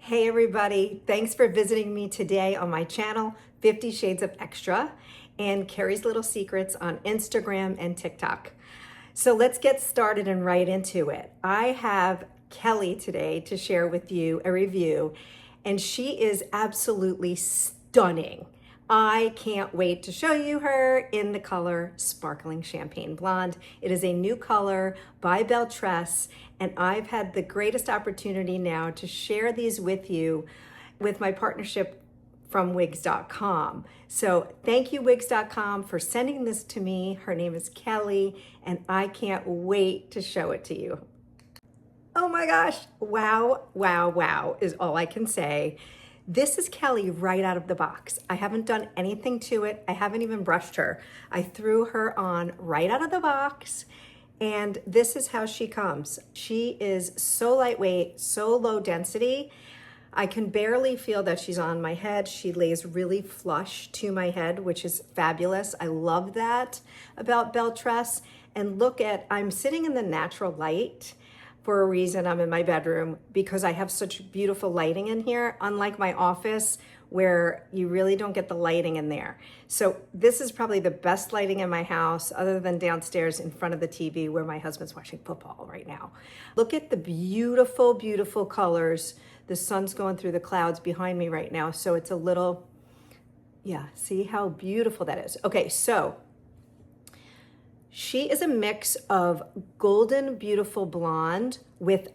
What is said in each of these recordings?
Hey everybody, thanks for visiting me today on my channel, 50 Shades of Extra, and Carrie's Little Secrets on Instagram and TikTok. So let's get started and right into it. I have Kelly today to share with you a review, and she is absolutely stunning. I can't wait to show you her in the color Sparkling Champagne Blonde. It is a new color by Belle Tress, and I've had the greatest opportunity now to share these with you with my partnership from wigs.com. So thank you, wigs.com, for sending this to me. Her name is Kelly, and I can't wait to show it to you. Oh my gosh, wow, wow, wow is all I can say. This is Kelly right out of the box. I haven't done anything to it. I haven't even brushed her. I threw her on right out of the box, and this is how she comes. She is so lightweight, so low density. I can barely feel that she's on my head. She lays really flush to my head, which is fabulous. I love that about Belle Tress. And look at, I'm sitting in the natural light for a reason. I'm in my bedroom because I have such beautiful lighting in here, unlike my office where you really don't get the lighting in there. So this is probably the best lighting in my house other than downstairs in front of the TV where my husband's watching football right now. Look at the beautiful, beautiful colors. The sun's going through the clouds behind me right now. So it's a little, yeah, see how beautiful that is. Okay, so she is a mix of golden, beautiful blonde with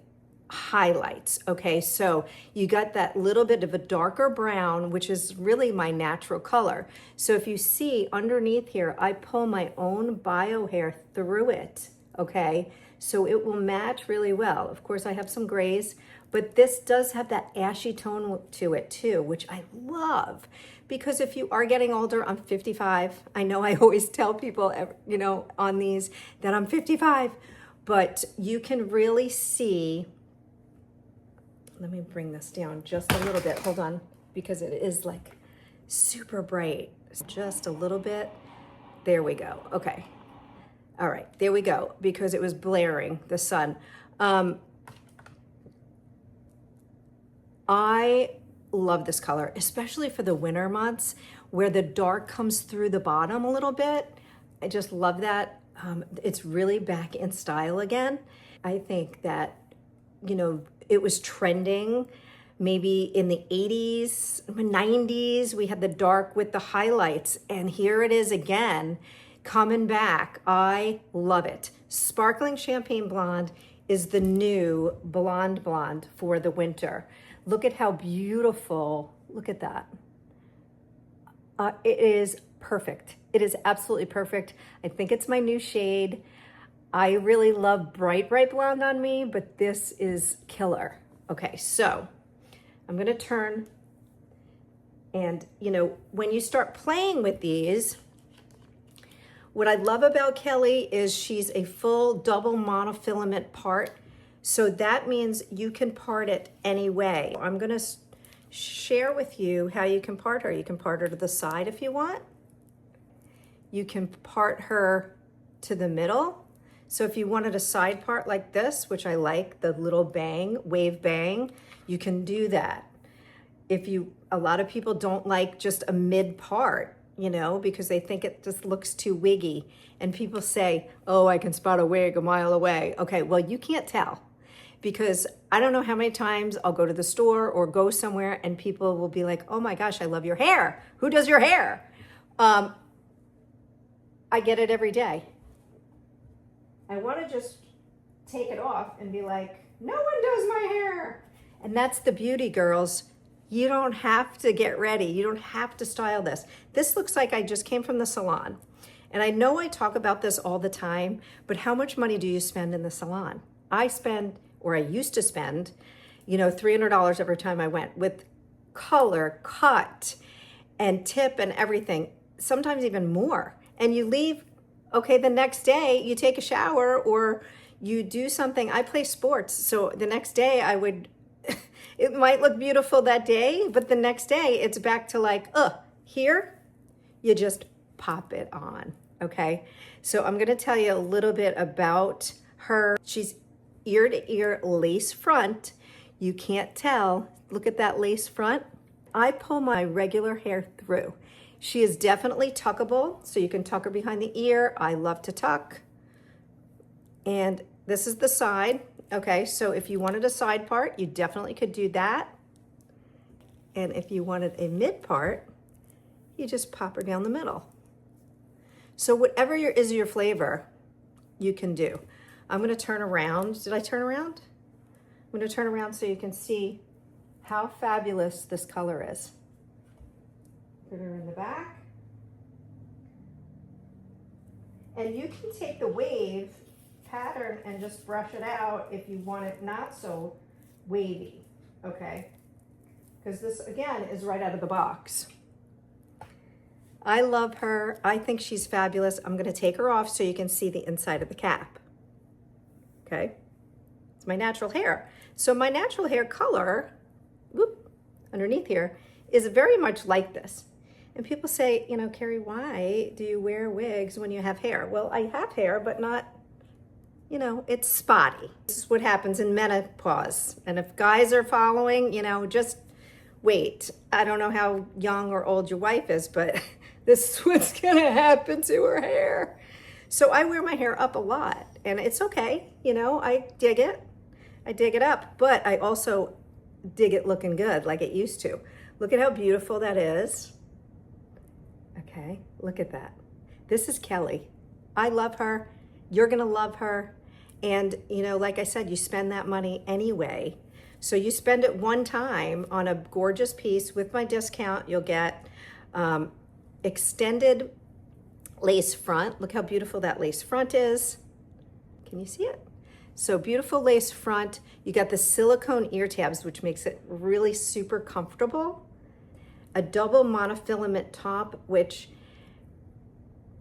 highlights. Okay, so you got that little bit of a darker brown, which is really my natural color. So if you see underneath here, I pull my own bio hair through it. Okay, so it will match really well. Of course, I have some grays, but this does have that ashy tone to it too, which I love. Because if you are getting older, I'm 55. I know I always tell people, you know, on these that I'm 55, but you can really see, let me bring this down just a little bit, hold on, because it is like super bright. Just a little bit, there we go, okay. All right, there we go, because it was blaring, the sun. I love this color, especially for the winter months where the dark comes through the bottom a little bit. I just love that. It's really back in style again. I think that, you know, it was trending maybe in the 80s, 90s. We had the dark with the highlights, and here it is again, coming back. I love it. Sparkling Champagne Blonde is the new blonde for the winter. Look at how beautiful, look at that. It is perfect. It is absolutely perfect. I think it's my new shade. I really love bright blonde on me, but this is killer. Okay, so I'm gonna turn, and you know, when you start playing with these, what I love about Kelly is she's a full double monofilament part. So that means you can part it any way. I'm gonna share with you how you can part her. You can part her to the side if you want. You can part her to the middle. So if you wanted a side part like this, which I like, the little bang, wave bang, you can do that. A lot of people don't like just a mid part, you know, because they think it just looks too wiggy. And people say, oh, I can spot a wig a mile away. Okay, well, you can't tell. Because I don't know how many times I'll go to the store or go somewhere and people will be like, oh my gosh, I love your hair. Who does your hair? I get it every day. I want to just take it off and be like, no one does my hair. And that's the beauty, girls. You don't have to get ready. You don't have to style this. This looks like I just came from the salon. And I know I talk about this all the time, but how much money do you spend in the salon? I used to spend, you know, $300 every time I went with color, cut, and tip and everything, sometimes even more. And you leave, okay, the next day you take a shower or you do something. I play sports, so the next day I would, it might look beautiful that day, but the next day it's back to like, here, you just pop it on, okay? So I'm gonna tell you a little bit about her. She's ear to ear lace front. You can't tell. Look at that lace front. I pull my regular hair through. She is definitely tuckable, so you can tuck her behind the ear. I love to tuck. And this is the side. Okay, so if you wanted a side part, you definitely could do that. And if you wanted a mid part, you just pop her down the middle. So whatever is your flavor, you can do. I'm gonna turn around. Did I turn around? I'm gonna turn around so you can see how fabulous this color is. Put her in the back. And you can take the wave pattern and just brush it out if you want it not so wavy, okay? Because this, again, is right out of the box. I love her. I think she's fabulous. I'm gonna take her off so you can see the inside of the cap, okay? It's my natural hair. So my natural hair color, whoop, underneath here, is very much like this. And people say, you know, Carrie, why do you wear wigs when you have hair? Well, I have hair, but not, you know, it's spotty. This is what happens in menopause. And if guys are following, you know, just wait. I don't know how young or old your wife is, but this is what's gonna happen to her hair. So I wear my hair up a lot, and it's okay. You know, I dig it. I dig it up, but I also dig it looking good like it used to. Look at how beautiful that is. Okay, look at that. This is Kelly. I love her. You're gonna love her. And you know, like I said, you spend that money anyway. So you spend it one time on a gorgeous piece. With my discount, you'll get extended lace front. Look how beautiful that lace front is. Can you see it? So beautiful lace front. You got the silicone ear tabs, which makes it really super comfortable. A double monofilament top, which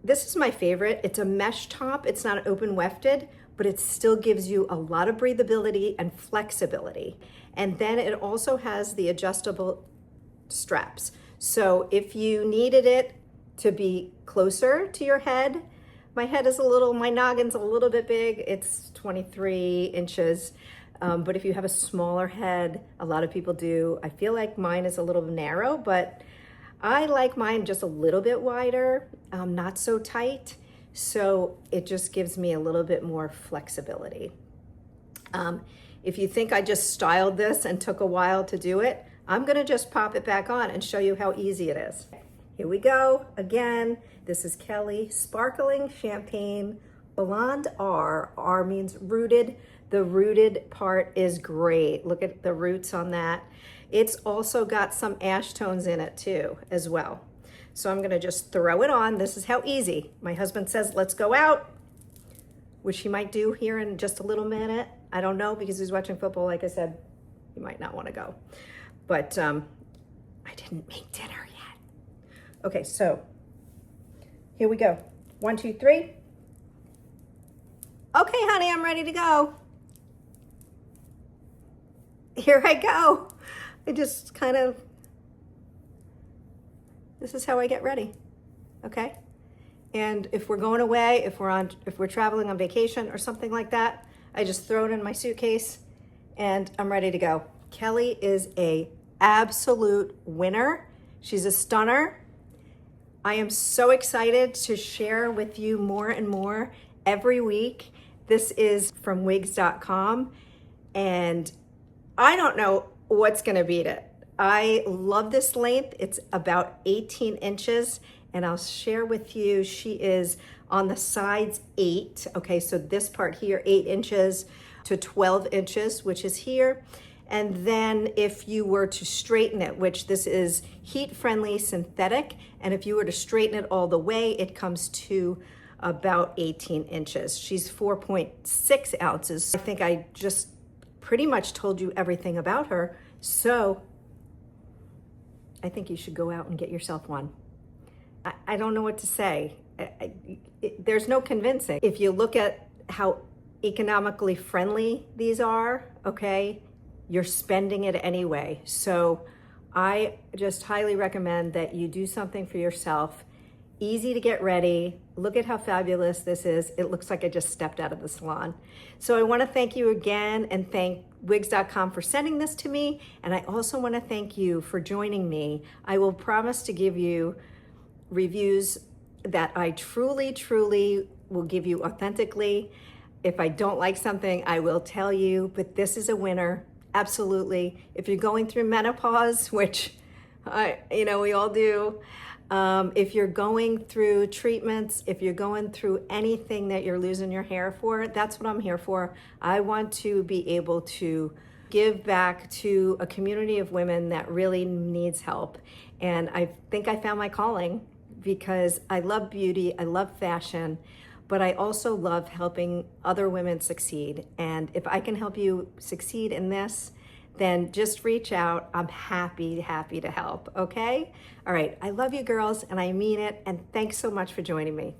this is my favorite. It's a mesh top. It's not open wefted, but it still gives you a lot of breathability and flexibility. And then it also has the adjustable straps. So if you needed it to be closer to your head, my noggin's a little bit big. It's 23 inches. But if you have a smaller head, a lot of people do. I feel like mine is a little narrow, but I like mine just a little bit wider, not so tight. So it just gives me a little bit more flexibility. If you think I just styled this and took a while to do it, I'm gonna just pop it back on and show you how easy it is. Here we go. Again, this is Kelly Sparkling Champagne Blonde R. R means rooted. The rooted part is great. Look at the roots on that. It's also got some ash tones in it too, as well. So I'm gonna just throw it on. This is how easy. My husband says, let's go out, which he might do here in just a little minute. I don't know, because he's watching football. Like I said, he might not wanna go. But I didn't make dinner yet. Okay, so here we go. 1, 2, 3. Okay, honey, I'm ready to go. Here I go. I just kind of, this is how I get ready, okay? And if we're going away, if we're traveling on vacation or something like that, I just throw it in my suitcase and I'm ready to go. Kelly is a absolute winner. She's a stunner. I am so excited to share with you more and more every week. This is from wigs.com, and I don't know what's gonna beat it. I love this length. It's about 18 inches, and I'll share with you, she is on the sides 8. Okay, so this part here, 8 inches to 12 inches, which is here. And then if you were to straighten it, which this is heat-friendly synthetic, and if you were to straighten it all the way, it comes to about 18 inches. She's 4.6 ounces. I think I just pretty much told you everything about her. So I think you should go out and get yourself one. I don't know what to say. There's no convincing. If you look at how economically friendly these are, okay, you're spending it anyway. So I just highly recommend that you do something for yourself. Easy to get ready. Look at how fabulous this is. It looks like I just stepped out of the salon. So I want to thank you again and thank wigs.com for sending this to me. And I also want to thank you for joining me. I will promise to give you reviews that I truly will give you authentically. If I don't like something, I will tell you, but this is a winner. Absolutely. If you're going through menopause, which we all do, if you're going through treatments, if you're going through anything that you're losing your hair for, that's what I'm here for. I want to be able to give back to a community of women that really needs help. And I think I found my calling because I love beauty, I love fashion, but I also love helping other women succeed. And if I can help you succeed in this, then just reach out. I'm happy to help, okay? All right, I love you girls, and I mean it, and thanks so much for joining me.